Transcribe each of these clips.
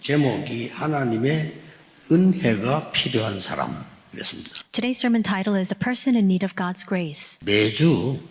제목이 하나님의 은혜가 필요한 사람 그랬습니다. Today's sermon title is The Person in Need of God's Grace.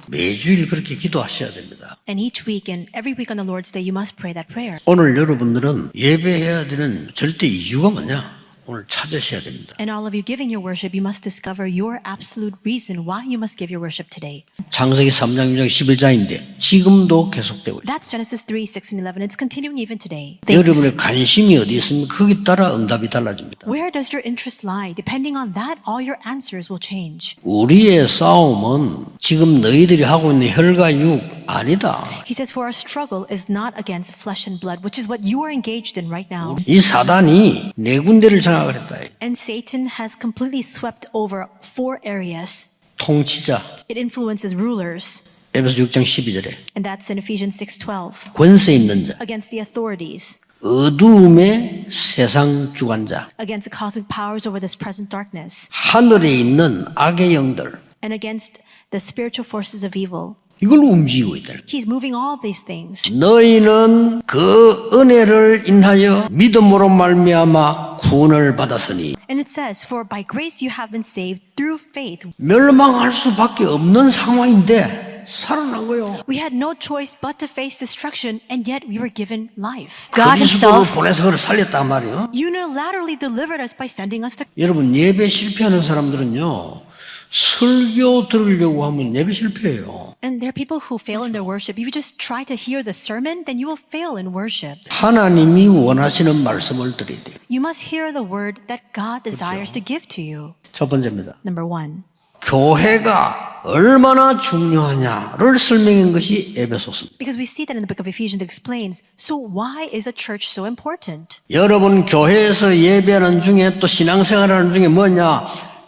매주일 그렇게 기도하셔야 됩니다. And each week and every week on the Lord's Day, you must pray that prayer. 오늘 여러분들은 예배해야 되는 절대 이유가 뭐냐? 오늘 찾으셔야 됩니다. And all of you giving your worship, you must discover your absolute reason why you must give your worship today. 창세기 3장 6장 11장인데 지금도 계속되고 있습니다. That's Genesis 3, 6, and 11. It's continuing even today. 여러분의 관심이 어디 있습니까? 거기에 따라 응답이 달라집니다. Where does your interest lie? Depending on that, all your answers will change. 우리의 싸움은 지금 너희들이 하고 있는 혈과 육 아니다. He says, for our struggle is not against flesh and blood, which is what you are engaged in right now. 이 사단이 네 군데를 장악을 했다. And Satan has completely swept over 4 areas. 통치자. It influences rulers. 에베소 6장 12절에 And that's in Ephesians 6:12. 권세 있는 자, Against the authorities, 어두움의 세상 주관자, against the cosmic powers over this present darkness, 하늘에 있는 악의 영들 and against the spiritual forces of evil. 이걸 움직이고 있다. He's moving all these things. 너희는 그 은혜를 인하여 믿음으로 말미암아 구원을 받았으니 And it says, for by grace you have been saved through faith. 멸망할 수밖에 없는 상황인데 살아난 거예요. We had no choice but to face destruction, and yet we were given life. God 그리스도를 himself 보내서 그를 살렸단 말이에요. unilaterally delivered us by sending us to. 여러분 예배 실패하는 사람들은요. 설교 들으려고 하면 예배 실패해요. And there are people who fail in their worship. If you just try to hear the sermon, then you will fail in worship. 하나님이 원하시는 말씀을 드려야 돼요. You must hear the word that God desires to give to you. 첫 번째입니다. Number 1. 교회가 얼마나 중요하냐를 설명한 것이 에베소서입니다. Because we see that in the book of Ephesians it explains, so why is a church so important? 여러분 교회에서 예배하는 중에 또 신앙생활하는 중에 뭐냐?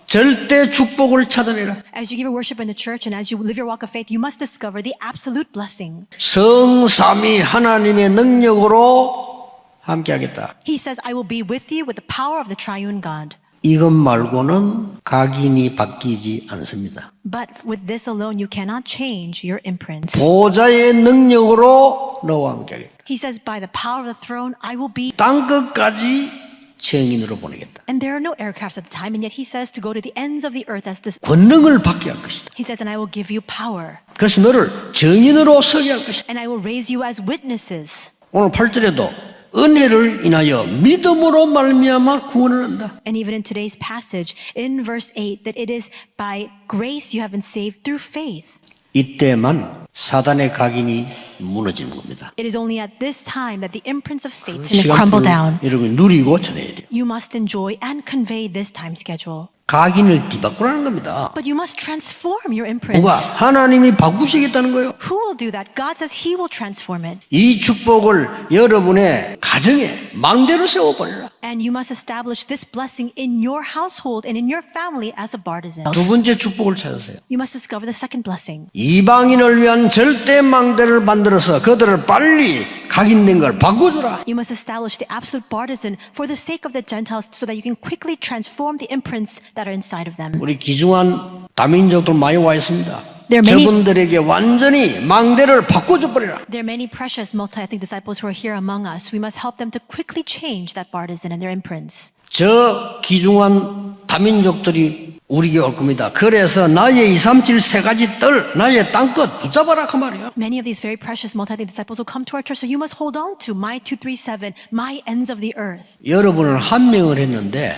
절대 축복을 찾아내라. As you give your worship in the church and as you live your walk of faith, you must discover the absolute blessing. 성삼위 하나님의 능력으로 함께하겠다. He says, I will be with you with the power of the triune God. 이것 말고는 각인이 바뀌지 않습니다. But with this alone, you cannot change your imprints. 보좌의 능력으로 너와 함께하겠다. He says, by the power of the throne, I will be. 땅 끝까지 증인으로 보내겠다. And there are no aircrafts at the time, and yet he says to go to the ends of the earth as this. 권능을 받게 할 것이다. He says, and I will give you power. 그래서 너를 증인으로 서게 할 것이다. And I will raise you as witnesses. 오늘 8절에도 은혜를 인하여 믿음으로 말미암아 구원을 한다. And even in today's passage, in verse 8, that it is by grace you have been saved through faith. 이때만 사단의 각인이 무너지는 겁니다. It is only at this time that the imprints of Satan 시간표를 crumble down. 여러분이 누리고 전해야 돼요. You must enjoy and convey this time schedule. 각인을 뒤바꾸라는 겁니다. But you must transform your 누가? imprints. 하나님이 바꾸시겠다는 거예요. Who will do that? God says he will transform it. 이 축복을 여러분의 가정에 망대로 세워버려라. And you must establish this blessing in your household and in your family as a partisan. 두 번째 축복을 찾으세요. You must discover the second blessing. 이방인을 위한 절대 망대를 만들어서 그들을 빨리 각인된 걸 바꿔주라. You must establish the absolute partisan for the sake of the Gentiles so that you can quickly transform the imprints that are inside of them. 우리 귀중한 다민족들 많이 와 있습니다. There are many- 저분들에게 완전히 망대를 바꿔줘 버리라. There are many precious multi-ethnic disciples who are here among us. We must help them to quickly change that partisan and their imprints. 저 귀중한 다민족들이 우리에게 올 겁니다. 그래서 나의 237 세 가지 뜰, 나의 땅끝 붙잡아라 그 말이에요. Many of these very precious multi-ethnic disciples will come to our church, so you must hold on to my 237, my ends of the earth. 여러분은 한 명을 했는데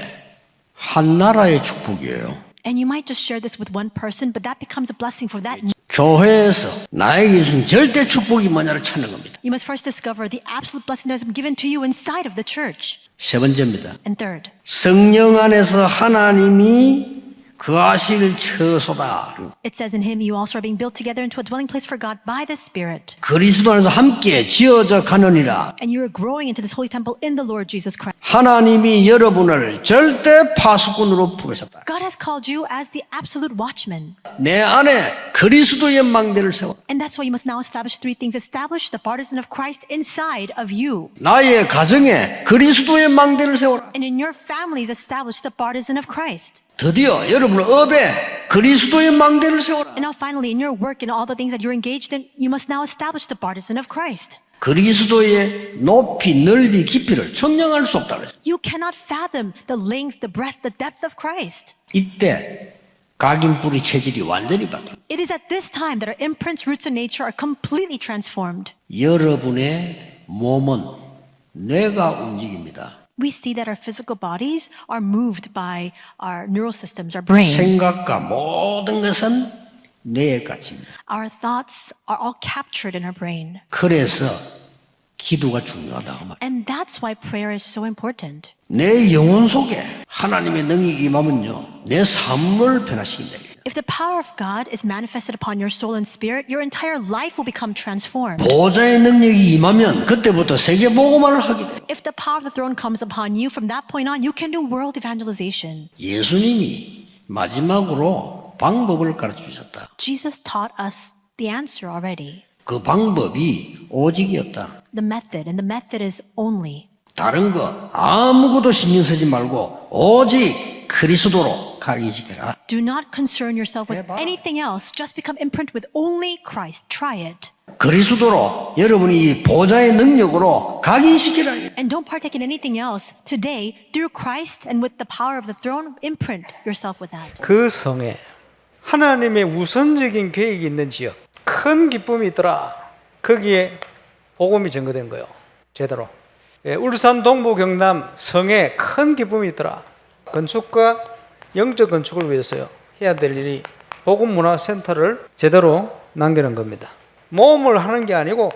한 나라의 축복이에요. And you might just share this with one person, but that becomes a blessing for that. 교회에서 나에게 주신 절대 축복이 뭐냐를 찾는 겁니다. You must first discover the absolute blessing that has been given to you inside of the church. 세 번째입니다. And third, 성령 안에서 하나님이 거하실 처소다. it says in him you also are being built together into a dwelling place for God by the Spirit. 그리스도 안에서 함께 지어져 가느니라. And you are growing into this holy temple in the Lord Jesus Christ. 하나님이 여러분을 절대 파수꾼으로 부르셨다. God has called you as the absolute watchman. 내 안에 그리스도의 망대를 세워. And that's why you must now establish 3 things. Establish the partisan of Christ inside of you. 나의 가정에 그리스도의 망대를 세워라. And in your families, establish the partisan of Christ. 드디어 여러분 업에 그리스도의 망대를 세워라. And now finally, in your work and all the things that you're engaged in, you must now establish the partisan of Christ. 그리스도의 높이, 넓이, 깊이를 측량할 수 없다 그랬어요. You cannot fathom the length, the breadth, the depth of Christ. 이때 각인뿌리 체질이 완전히 바뀌어요. It is at this time that our imprints, roots, and nature are completely transformed. 여러분의 몸은 뇌가 움직입니다. We see that our physical bodies are moved by our neural systems, our brain. 생각과 모든 것은 뇌에 갇힙니다. Our thoughts are all captured in our brain. 그래서 기도가 중요하다고 말해요. And that's why prayer is so important. 내 영혼 속에 하나님의 능력이 임하면요, 내 삶을 변화시킨다. If the power of God is manifested upon your soul and spirit, your entire life will become transformed. 보좌의 능력이 임하면 그때부터 세계 복음화를 하게 돼요. If the power of the throne comes upon you, from that point on, you can do world evangelization. 예수님이 마지막으로 방법을 가르쳐 주셨다. Jesus taught us the answer already. 그 방법이 오직이었다. The method, and the method is only. 다른 거 아무것도 신경 쓰지 말고 오직 그리스도로 각인시켜라. Do not concern yourself with anything else. Just become imprinted with only Christ. Try it. 그리스도로 여러분이 보좌의 능력으로 각인시키라. And don't partake in anything else. Today, through Christ and with the power of the throne, imprint yourself with that. 그 성에 하나님의 우선적인 계획이 있는 지역, 큰 기쁨이 있더라. 거기에 복음이 증거된 거예요. 제대로. 울산 동부 경남 성에 큰 기쁨이 있더라. 건축과 영적 건축을 위해서요, 해야 될 일이 복음문화센터를 제대로 남기는 겁니다. 모험을 하는 게 아니고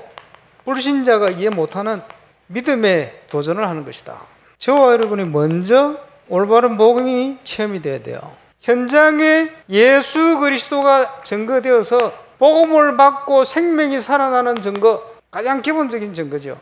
불신자가 이해 못하는 믿음의 도전을 하는 것이다. 저와 여러분이 먼저 올바른 복음이 체험이 돼야 돼요. 현장에 예수 그리스도가 증거되어서 복음을 받고 생명이 살아나는 증거, 가장 기본적인 증거죠.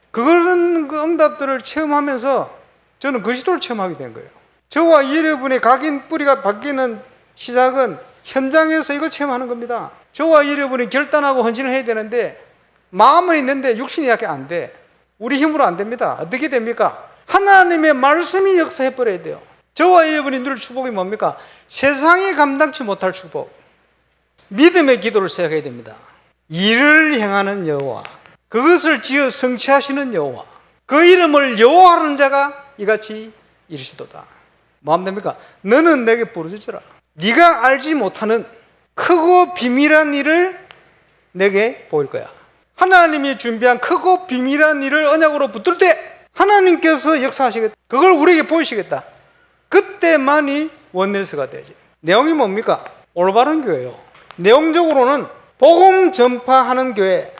그런 응답들을 체험하면서 저는 그리스도를 체험하게 된 거예요. 저와 여러분의 각인 뿌리가 바뀌는 시작은 현장에서 이걸 체험하는 겁니다. 저와 여러분이 결단하고 헌신을 해야 되는데 마음은 있는데 육신이 약해 안 돼. 우리 힘으로 안 됩니다. 어떻게 됩니까? 하나님의 말씀이 역사해 버려야 돼요. 저와 여러분이 누릴 축복이 뭡니까? 세상이 감당치 못할 축복. 믿음의 기도를 생각해야 됩니다. 일을 행하는 여호와, 그것을 지어 성취하시는 여호와, 그 이름을 여호와하는 자가 이같이 이르시도다. 뭐 하면 됩니까? 너는 내게 부르짖으라. 네가 알지 못하는 크고 비밀한 일을 내게 보일 거야. 하나님이 준비한 크고 비밀한 일을 언약으로 붙들 때 하나님께서 역사하시겠다. 그걸 우리에게 보이시겠다. 그때만이 원네스가 되지. 내용이 뭡니까? 올바른 교회요. 내용적으로는 복음 전파하는 교회,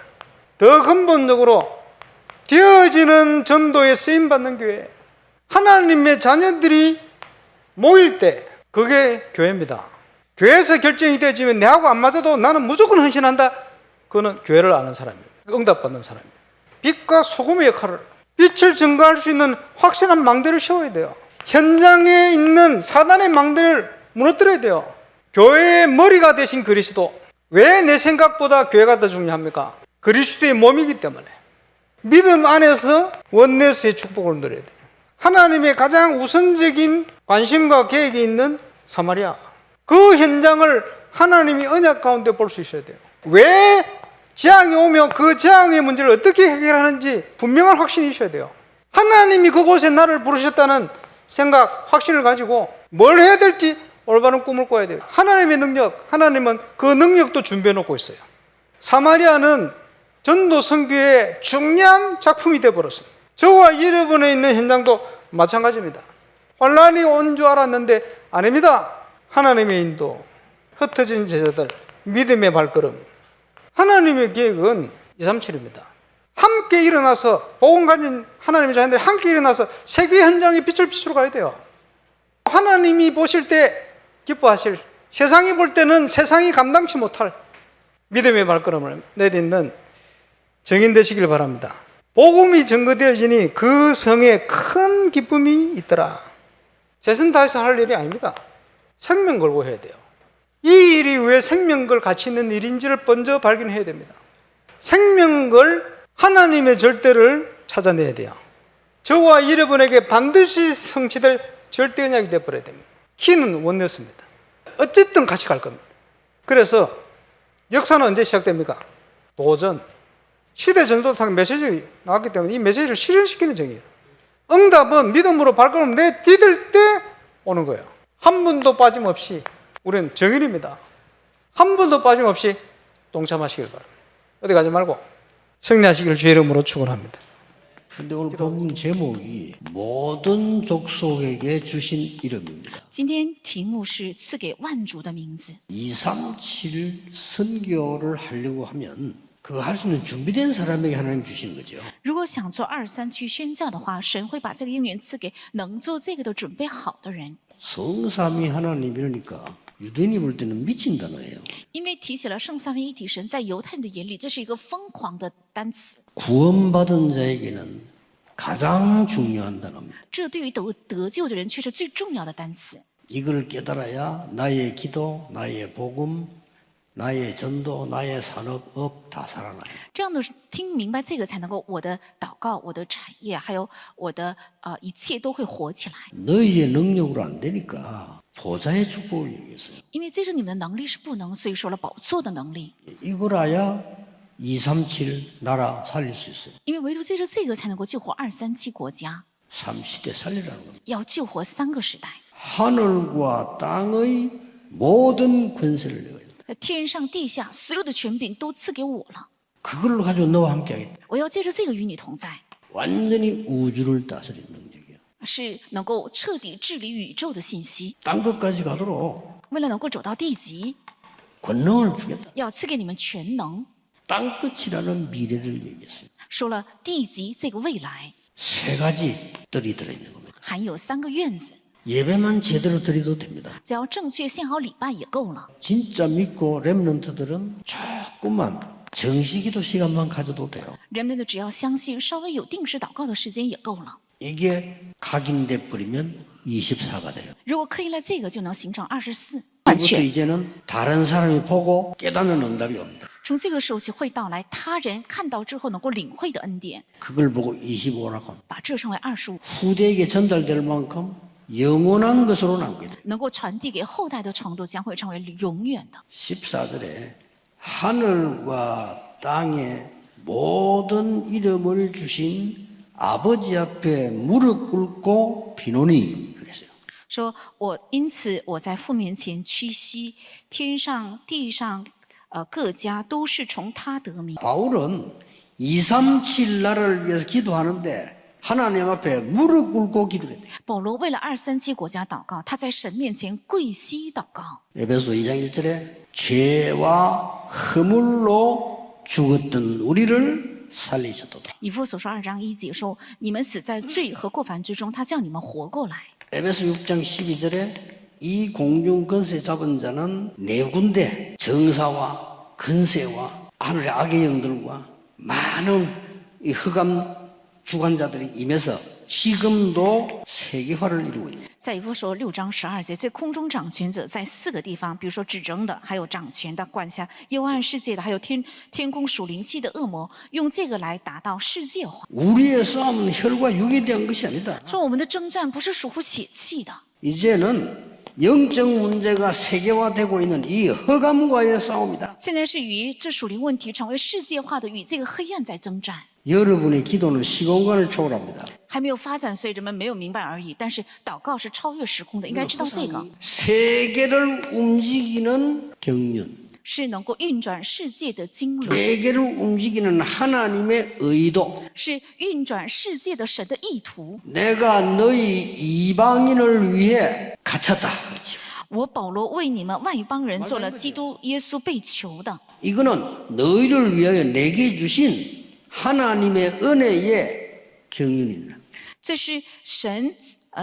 더 근본적으로 되어지는 전도에 쓰임받는 교회, 하나님의 자녀들이 모일 때 그게 교회입니다. 교회에서 결정이 되어지면 내하고 안 맞아도 나는 무조건 헌신한다. 그거는 교회를 아는 사람입니다. 응답받는 사람입니다. 빛과 소금의 역할을, 빛을 증거할 수 있는 확실한 망대를 세워야 돼요. 현장에 있는 사단의 망대를 무너뜨려야 돼요. 교회의 머리가 되신 그리스도. 왜 내 생각보다 교회가 더 중요합니까? 그리스도의 몸이기 때문에. 믿음 안에서 원네스의 축복을 누려야 돼요. 하나님의 가장 우선적인 관심과 계획이 있는 사마리아, 그 현장을 하나님이 언약 가운데 볼 수 있어야 돼요. 왜 재앙이 오며 그 재앙의 문제를 어떻게 해결하는지 분명한 확신이 있어야 돼요. 하나님이 그곳에 나를 부르셨다는 생각, 확신을 가지고 뭘 해야 될지 올바른 꿈을 꿔야 돼요. 하나님의 능력, 하나님은 그 능력도 준비해 놓고 있어요. 사마리아는 전도 선교의 중요한 작품이 되어버렸습니다. 저와 여러분에 있는 현장도 마찬가지입니다. 환란이 온 줄 알았는데 아닙니다. 하나님의 인도, 흩어진 제자들, 믿음의 발걸음. 하나님의 계획은 237입니다. 함께 일어나서, 복음 가진 하나님의 자녀들이 함께 일어나서 세계 현장에 빛을 비추러 가야 돼요. 하나님이 보실 때 기뻐하실, 세상이 볼 때는 세상이 감당치 못할 믿음의 발걸음을 내딛는 증인 되시길 바랍니다. 복음이 증거되어지니 그 성에 큰 기쁨이 있더라. 최선 다해서 할 일이 아닙니다. 생명 걸고 해야 돼요. 이 일이 왜 생명 걸 가치 있는 일인지를 먼저 발견해야 됩니다. 생명 걸 하나님의 절대를 찾아내야 돼요. 저와 여러분에게 반드시 성취될 절대 언약이 되어버려야 됩니다. 키는 원네스입니다. 어쨌든 같이 갈 겁니다. 그래서 역사는 언제 시작됩니까? 도전. 시대 전도탕 메시지 나왔기 때문에 이 메시지를 실현시키는 정이에요. 응답은 믿음으로 발걸음 내디딜 때 오는 거예요. 한 분도 빠짐없이 우리는 정인입니다. 한 분도 빠짐없이 동참하시길 바랍니다. 어디 가지 말고 승리하시길 주의 이름으로 축원합니다. 근데 오늘 본문 제목이 모든 족속에게 주신 이름입니다. 今天题目是赐给万族的名字。 237 선교를 하려고 하면 그거 할 수 있는 준비된 사람에게 하나님 주시는 거죠. 如果想做237宣教的话，神会把这个应允赐给能做这个的准备好的人。 성삼위 하나님 이러니까 유대인이 볼 때는 미친 단어예요. 因为提起了圣三位一体神，在犹太人的眼里，这是一个疯狂的单词。 구원받은 자에게는 가장 중요한 단어입니다. 这对于得救的人却是最重要的单词。 이걸 깨달아야 나의 기도, 나의 복음, 나의 전도, 나의 산업업 다 살아나요. 这样的听明白这个，才能够我的祷告、我的产业，还有我的一切都会活起来。 너희의 능력으로 안 되니까 보좌의 축복을 얘기했어요. 因为这是你们的能力是不能，所以说了宝座的能力。 이걸 알아야 237 나라 살릴 수 있어요. 因为唯独借着这个，才能够救活237国家， 3시대 살리라는 겁니다. 要救活3个时代。 하늘과 땅의 모든 권세를 내가 在天上地下所有的权柄都赐给我了， 그걸로 가지고 너와 함께 하겠다. 我要借着这个与你同在， 완전히 우주를 다스리는 능력이에요. 是能够彻底治理宇宙的信息。 땅 끝까지 가도록 为了能够走到地极， 권능을 주겠다. 要赐给你们全能。 땅 끝이라는 미래를 얘기했어요. 说了地极这个未来， 세 가지 뜰이 들어있는 겁니다. 含有3个院子， 예배만 제대로 드려도 됩니다. 只要正确献好礼拜也够了。 진짜 믿고 랩런트들은 조금만 정식기도 시간만 가져도 돼요. 人们的只要相信，稍微有定时祷告的时间也够了。 이게 각인돼 버리면 24가 돼요. 如果刻印了这个，就能形成24完 그부터 全。 이제는 다른 사람이 보고 깨닫는 응답이 옵니다. 从这个时候起会到来，他人看到之后能够领会的恩典， 그걸 보고 25라고 합니다. 把这称为25， 후대에게 전달될 만큼 영원한 것으로 남게 돼요. 能够传递给后代的程度，将会成为永远的。 14절에 하늘과 땅의 모든 이름을 주신 아버지 앞에 무릎 꿇고 비노니 그랬어요. 说因此我在父面前屈膝，天上地上各家都是从他得名。 바울은 237 나라를 위해서 기도하는데 하나님 앞에 무릎 꿇고 기도를 해요. 保罗为了237国家祷告，他在神面前跪膝祷告。 에베소 2장 1절에 죄와 허물로 죽었던 우리를 살리셨도다. 以弗所说2章1节说：“你们死在罪和过犯之中，他叫你们活过来。” 에베소 6장 12절에 이 공중 권세 잡은 자는 네 군데 정사와 근세와 하늘의 악의 영들과 많은 이 흑암 주관자들이 임해서 지금도 세계화를 이루고 있는 在以弗所6章12节，这空中掌权者在4个地方，比如说指征的，还有掌权的，管辖幽暗世界的，还有天空属灵气的恶魔，用这个来达到世界化。 우리의 싸움은 혈과 육에 대한 것이 아니다. 说我们的征战不是属乎血气的， 이제는 영적 문제가 세계화되고 있는 이 흑암과의 싸움이다. 现在是与这属灵问题成为世界化的，与这个黑暗在征战。 여러분의 기도는 시공간을 초월합니다. 还没有发展，所以人们没有明白而已。但是祷告是超越时空的，应该知道这个 세계를 움직이는 경륜, 是能够运转世界的经纶， 세계를 움직이는 하나님의 의도. 是运转世界的神的意图。 내가 너희 이방인을 위해 갇혔다. 그렇죠. 我保罗为你们外邦人做了基督耶稣被囚的， 이거는 너희를 위하여 내게 주신 하나님의 은혜의 경륜이다. 这是神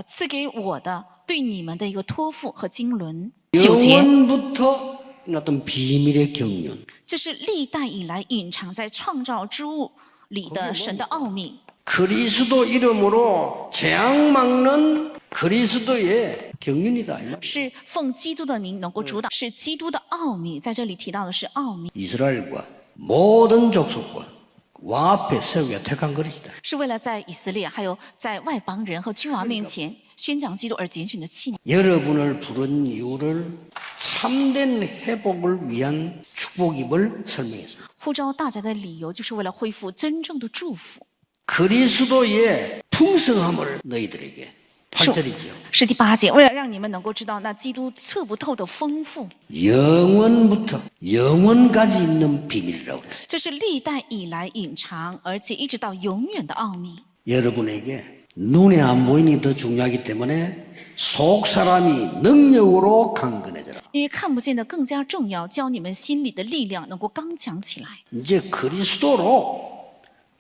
赐给我的对你们的一个托付和经纶。 영원부터 어떤 비밀의 경륜. 这是历代以来隐藏在创造之物里的神的奥秘， 그리스도 이름으로 재앙 막는 그리스도의 경륜이다. 이 말. 是奉基督的名能够主导，是基督的奥秘。在这里提到的是奥秘， 이스라엘과 모든 족속과 왕 앞에 세우게 택한 그릇이다. 是为了在以色列还有在外邦人和君王面前宣讲基督而拣选的器皿。 여러분을 부른 이유를 참된 회복을 위한 축복 축복임을 설명했습니다. 呼召大家的理由就是为了恢复真正的祝福。 그리스도의 풍성함을 너희들에게 8절이죠. 是第8节，为了让你们能够知道那基督测不透的丰富， 영원부터 영원까지 있는 비밀이라고 그랬어요. 这是历代以来隐藏而且一直到永远的奥秘。 여러분에게 눈에 안 보이니 더 중요하기 때문에 속 사람이 능력으로 강건해져라. 因为看不见的更加重要，教你们心里的力量能够刚强起来， 이제 그리스도로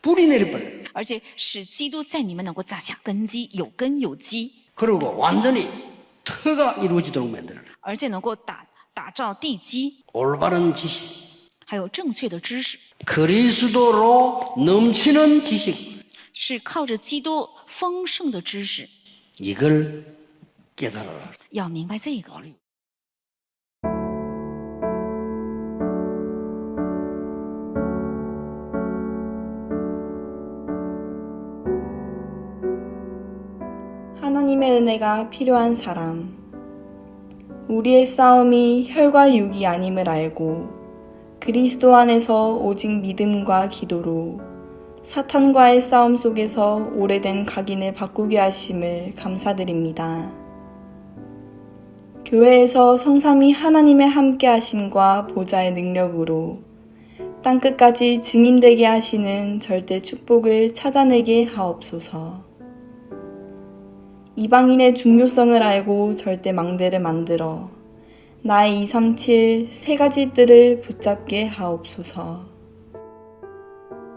뿌리 내려버려. 而且使基督在你们能够扎下根基，有根有基， 그리고 완전히 터가 이루어지도록 만들어라. 而且能够打造地基， 올바른 지식, 还有正确的知识， 그리스도로 넘치는 지식, 是靠着基督丰盛的知识， 이걸 깨달아라. 要明白这个。 하나님의 은혜가 필요한 사람. 우리의 싸움이 혈과 육이 아님을 알고 그리스도 안에서 오직 믿음과 기도로 사탄과의 싸움 속에서 오래된 각인을 바꾸게 하심을 감사드립니다. 교회에서 성삼위 하나님의 함께 하심과 보좌의 능력으로 땅끝까지 증인되게 하시는 절대 축복을 찾아내게 하옵소서. 이방인의 중요성을 알고 절대 망대를 만들어 나의 237 세 가지 뜰을 붙잡게 하옵소서.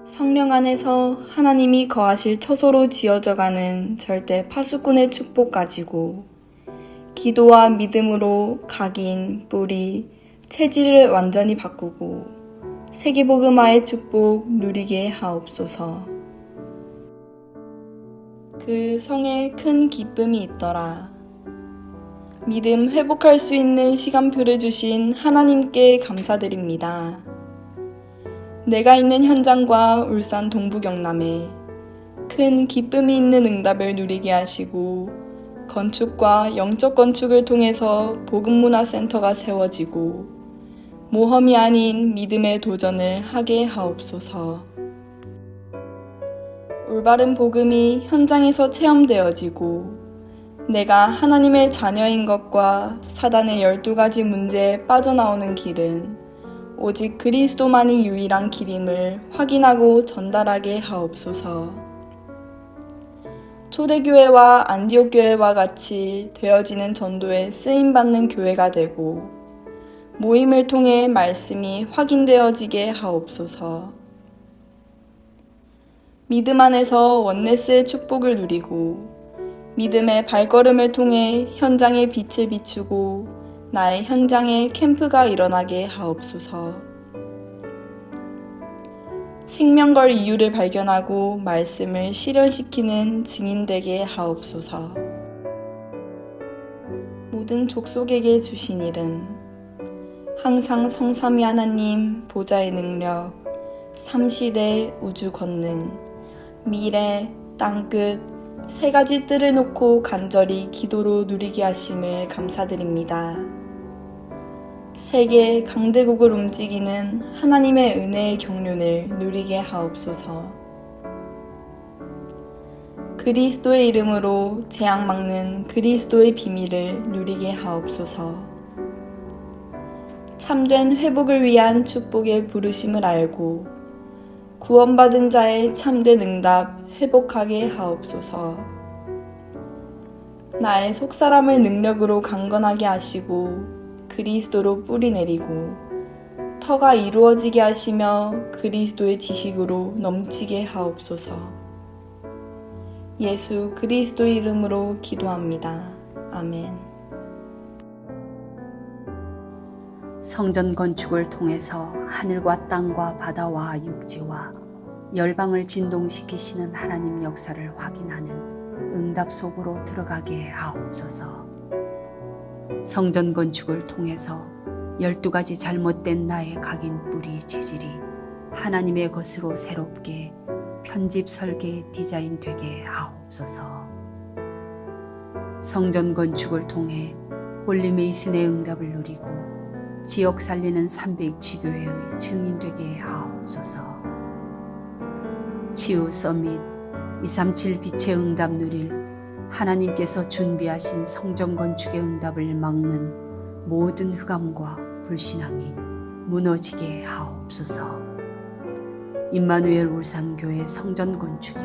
성령 안에서 하나님이 거하실 처소로 지어져가는 절대 파수꾼의 축복 가지고 기도와 믿음으로 각인, 뿌리, 체질을 완전히 바꾸고 세계복음화의 축복 누리게 하옵소서. 그 성에 큰 기쁨이 있더라. 믿음 회복할 수 있는 시간표를 주신 하나님께 감사드립니다. 내가 있는 현장과 울산 동부 경남에 큰 기쁨이 있는 응답을 누리게 하시고 건축과 영적 건축을 통해서 복음문화센터가 세워지고 모험이 아닌 믿음의 도전을 하게 하옵소서. 올바른 복음이 현장에서 체험되어지고 내가 하나님의 자녀인 것과 사단의 12가지 문제에 빠져나오는 길은 오직 그리스도만이 유일한 길임을 확인하고 전달하게 하옵소서. 초대교회와 안디옥 교회와 같이 되어지는 전도에 쓰임받는 교회가 되고 모임을 통해 말씀이 확인되어지게 하옵소서. 믿음 안에서 원네스의 축복을 누리고 믿음의 발걸음을 통해 현장의 빛을 비추고 나의 현장에 캠프가 일어나게 하옵소서. 생명걸 이유를 발견하고 말씀을 실현시키는 증인되게 하옵소서. 모든 족속에게 주신 이름, 항상 성삼위 하나님 보좌의 능력, 삼시대 우주 권능, 미래, 땅끝, 세 가지 뜰을 놓고 간절히 기도로 누리게 하심을 감사드립니다. 세계 강대국을 움직이는 하나님의 은혜의 경륜을 누리게 하옵소서. 그리스도의 이름으로 재앙 막는 그리스도의 비밀을 누리게 하옵소서. 참된 회복을 위한 축복의 부르심을 알고 구원받은 자의 참된 응답 회복하게 하옵소서. 나의 속사람을 능력으로 강건하게 하시고 그리스도로 뿌리 내리고 터가 이루어지게 하시며 그리스도의 지식으로 넘치게 하옵소서. 예수 그리스도 이름으로 기도합니다. 아멘. 성전 건축을 통해서 하늘과 땅과 바다와 육지와 열방을 진동시키시는 하나님 역사를 확인하는 응답 속으로 들어가게 하옵소서. 성전 건축을 통해서 12가지 잘못된 나의 각인 뿌리 체질이 하나님의 것으로 새롭게 편집 설계 디자인 되게 하옵소서. 성전 건축을 통해 홀리 메이슨의 응답을 누리고 지역 살리는 300지교회의 증인 되게 하옵소서. 치유 서밋 237 빛의 응답 누릴 하나님께서 준비하신 성전 건축의 응답을 막는 모든 흑암과 불신앙이 무너지게 하옵소서. 임마누엘 울산교회 성전 건축이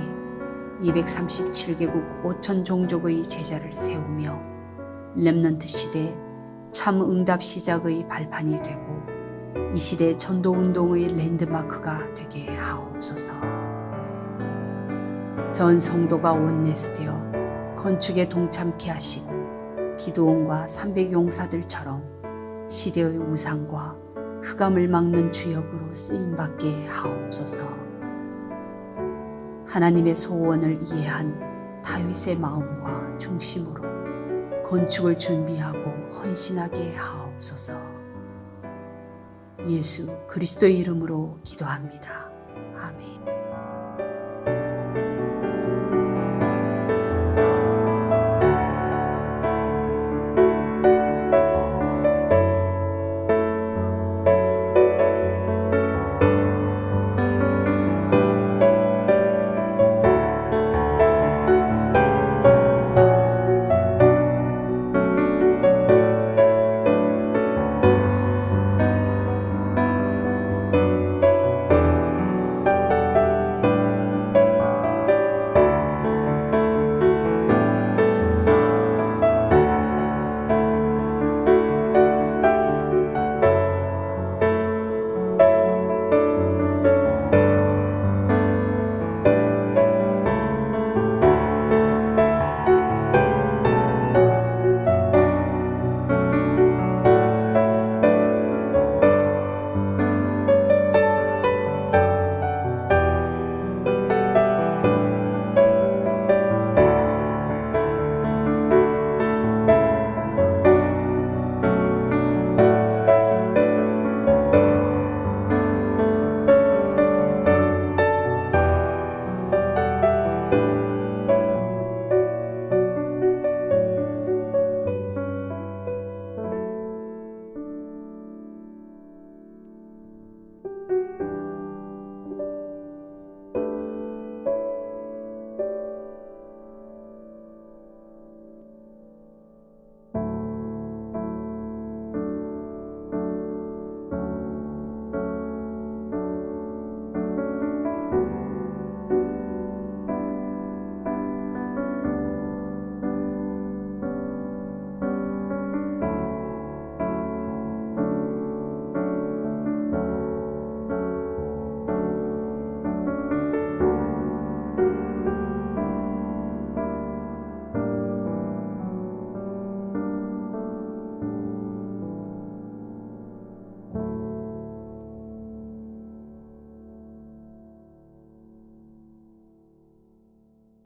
237개국 5천 종족의 제자를 세우며 렘넌트 시대 참 응답 시작의 발판이 되고 이 시대 전도운동의 랜드마크가 되게 하옵소서. 전 성도가 원내스되어 건축에 동참케 하시고 기도원과 300용사들처럼 시대의 우상과 흑암을 막는 주역으로 쓰임받게 하옵소서. 하나님의 소원을 이해한 다윗의 마음과 중심으로 건축을 준비하고 헌신하게 하옵소서. 예수 그리스도의 이름으로 기도합니다. 아멘.